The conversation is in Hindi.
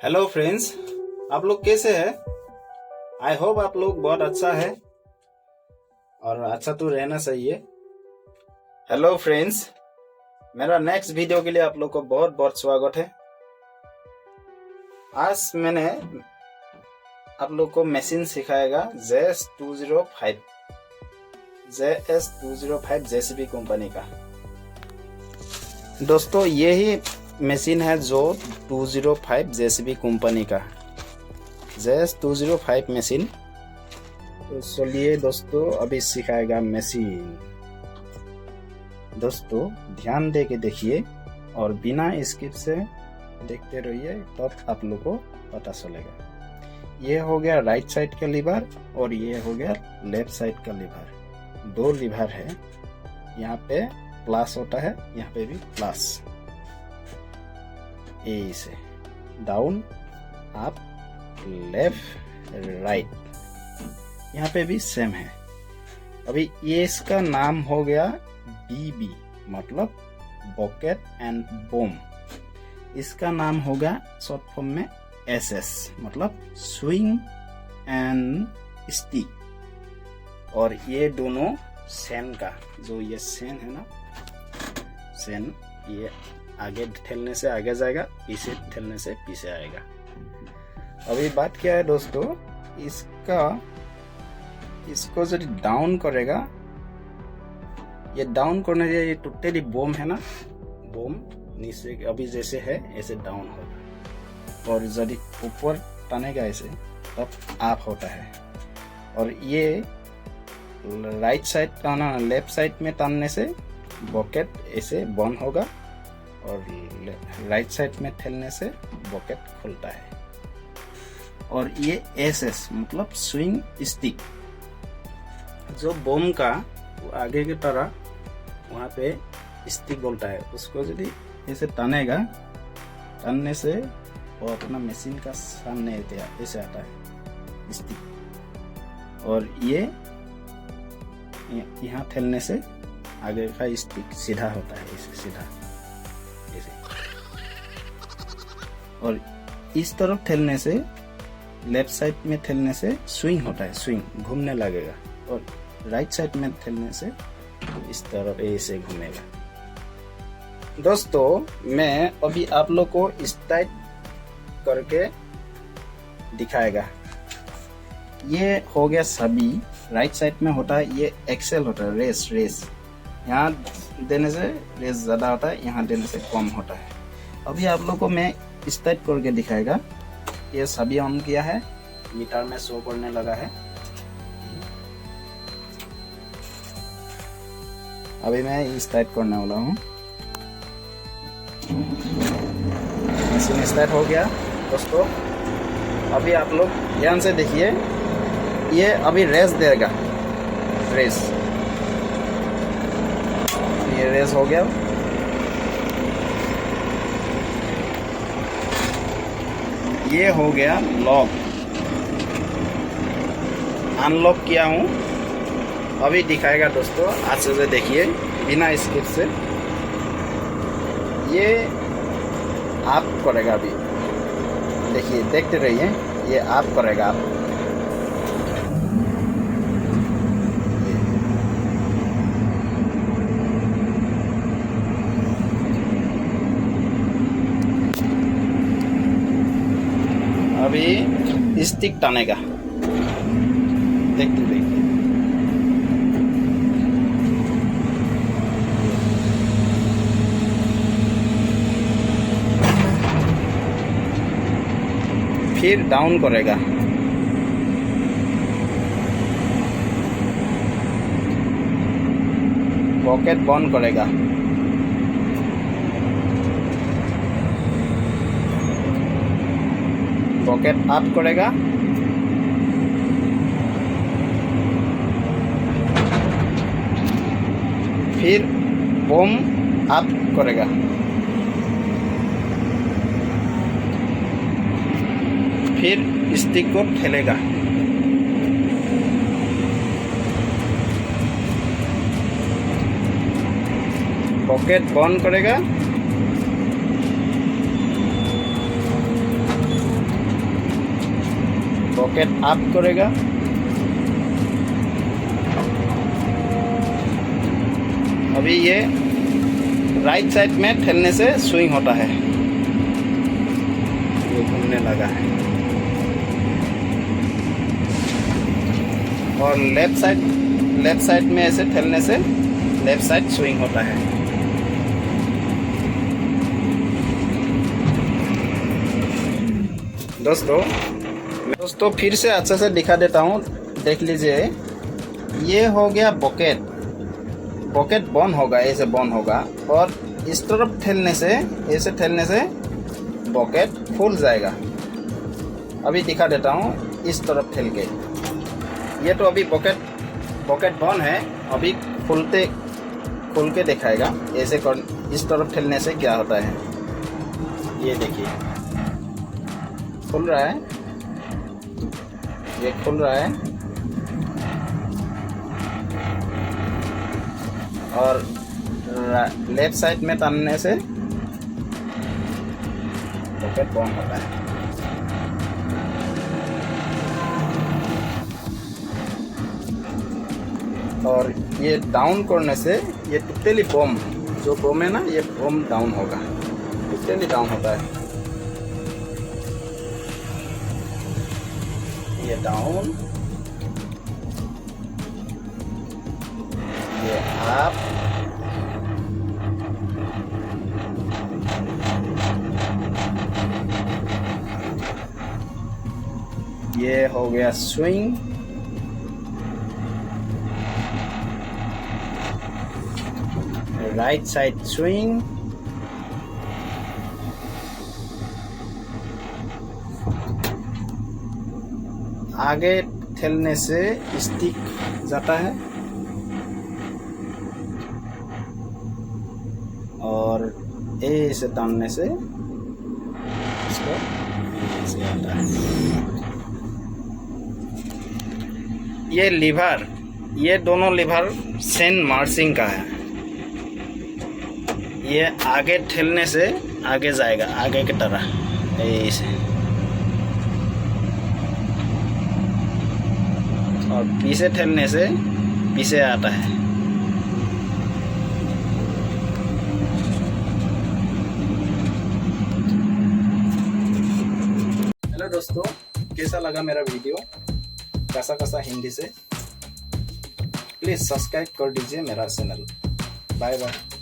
हेलो फ्रेंड्स, आप लोग कैसे हैं? आई होप आप लोग बहुत अच्छा है और अच्छा तो रहना चाहिए। हेलो फ्रेंड्स, मेरा नेक्स्ट वीडियो के लिए आप लोग को बहुत बहुत स्वागत है। आज मैंने आप लोग को मशीन सिखाएगा JS205 जेसीबी कंपनी का। दोस्तों यही मशीन है जो 205 जेसीबी कंपनी का JS205 मशीन। तो चलिए दोस्तों अभी सिखाएगा मशीन। दोस्तों ध्यान दे के देखिए और बिना स्किप से देखते रहिए, तब आप लोग को पता चलेगा। ये हो गया राइट साइड का लीवर और ये हो गया लेफ्ट साइड का लीवर। दो लीवर है, यहाँ पे प्लस होता है, यहाँ पे भी प्लस। ए से डाउन अप लेफ्ट राइट, यहाँ पे भी सेम है। अभी ये इसका नाम हो गया BB मतलब बॉकेट एंड बूम। इसका नाम होगा शॉर्ट फॉर्म में SS मतलब स्विंग एंड स्टिक। और ये दोनों सेन का, जो ये सेन है ना, सेन ये आगे ठेलने से आगे जाएगा, पीछे ठेलने से पीछे आएगा। अभी बात क्या है दोस्तों, इसको जब डाउन करेगा, ये डाउन करने से ये टोटली बॉम है ना, बॉम नीचे अभी जैसे है ऐसे डाउन होगा। और जब ऊपर टानेगा ऐसे तब अप होता है। और ये राइट साइड टाना, लेफ्ट साइड में टानने से बॉकेट ऐसे बंद होगा और राइट साइड में ठेलने से बॉकेट खुलता है। और ये SS मतलब स्विंग स्टिक, जो बम का आगे की तरह वहाँ पे स्टिक बोलता है, उसको यदि ऐसे टानेगा, टानने से वो अपना मशीन का सामने ऐसे आता है स्टिक। और ये यहाँ ठेलने से आगे का स्टिक सीधा होता है, ऐसे सीधा ऐसे। और इस तरफ ठेलने से, लेफ्ट साइड में ठेलने से स्विंग होता है, स्विंग घूमने लगेगा। और राइट साइड में ठेलने से इस तरफ ऐसे घूमेगा। दोस्तों मैं अभी आप लोग को स्टार्ट करके दिखाएगा। ये हो गया सभी, राइट साइड में होता है ये एक्सेल होता है, रेस। यहाँ देने से रेस ज़्यादा होता है, यहाँ देने से कम होता है। अभी आप लोग को मैं स्टार्ट करके दिखाएगा। ये सभी ऑन किया है, मीटर में शो करने लगा है। अभी मैं स्टार्ट करने वाला हूँ। मशीन स्टार्ट हो गया दोस्तों। अभी आप लोग ध्यान से देखिए, ये अभी रेस देगा, रेस। ये रेस हो गया। ये हो गया लॉक, अनलॉक किया हूँ। अभी दिखाएगा दोस्तों, अच्छे से देखिए बिना स्किप से। ये आप करेगा, अभी देखिए, देखते रहिए, ये आप करेगा। आप अभी स्टिक टानेगा, देखते देखिए। फिर डाउन करेगा, पॉकेट बंद करेगा, पॉकेट अप करेगा, फिर बम अप करेगा, फिर स्टिक को ठेलेगा। पॉकेट बंद करेगा, बकेट अप करेगा, अभी ये राइट साइड में ठेलने से स्विंग होता है, ये घूमने लगा है। और लेफ्ट साइड में ऐसे ठेलने से लेफ्ट साइड स्विंग होता है। दोस्तों फिर से अच्छे से दिखा देता हूँ, देख लीजिए। ये हो गया बकेट बंद होगा, ऐसे बंद होगा, और इस तरफ ठेलने से, ऐसे ठेलने से बकेट खुल जाएगा। अभी दिखा देता हूँ इस तरफ ठेल के। ये तो अभी बकेट बंद है, अभी खुल के दिखाएगा। ऐसे कर, इस तरफ ठेलने से क्या होता है, ये देखिए खुल रहा है, ये खुल रहा है। और लेफ्ट साइड में तानने से बकेट बंद होता है। और ये डाउन करने से ये टोटली बम, जो बम है ना, ये बम डाउन होगा, टोटली डाउन होता है। ये डाउन, ये अप, ये हो गया स्विंग, राइट साइड स्विंग, आगे ठेलने से स्टिक जाता है, और ऐसे तानने से इसको ऐसे आता है। ये लीवर, ये दोनों लीवर सेंट मार्सिंग का है। ये आगे ठेलने से आगे जाएगा, आगे की तरह ऐसे, और पीछे ठेलने से पीछे आता है। हेलो दोस्तों, कैसा लगा मेरा वीडियो कैसा हिंदी से? प्लीज सब्सक्राइब कर दीजिए मेरा चैनल। Bye bye.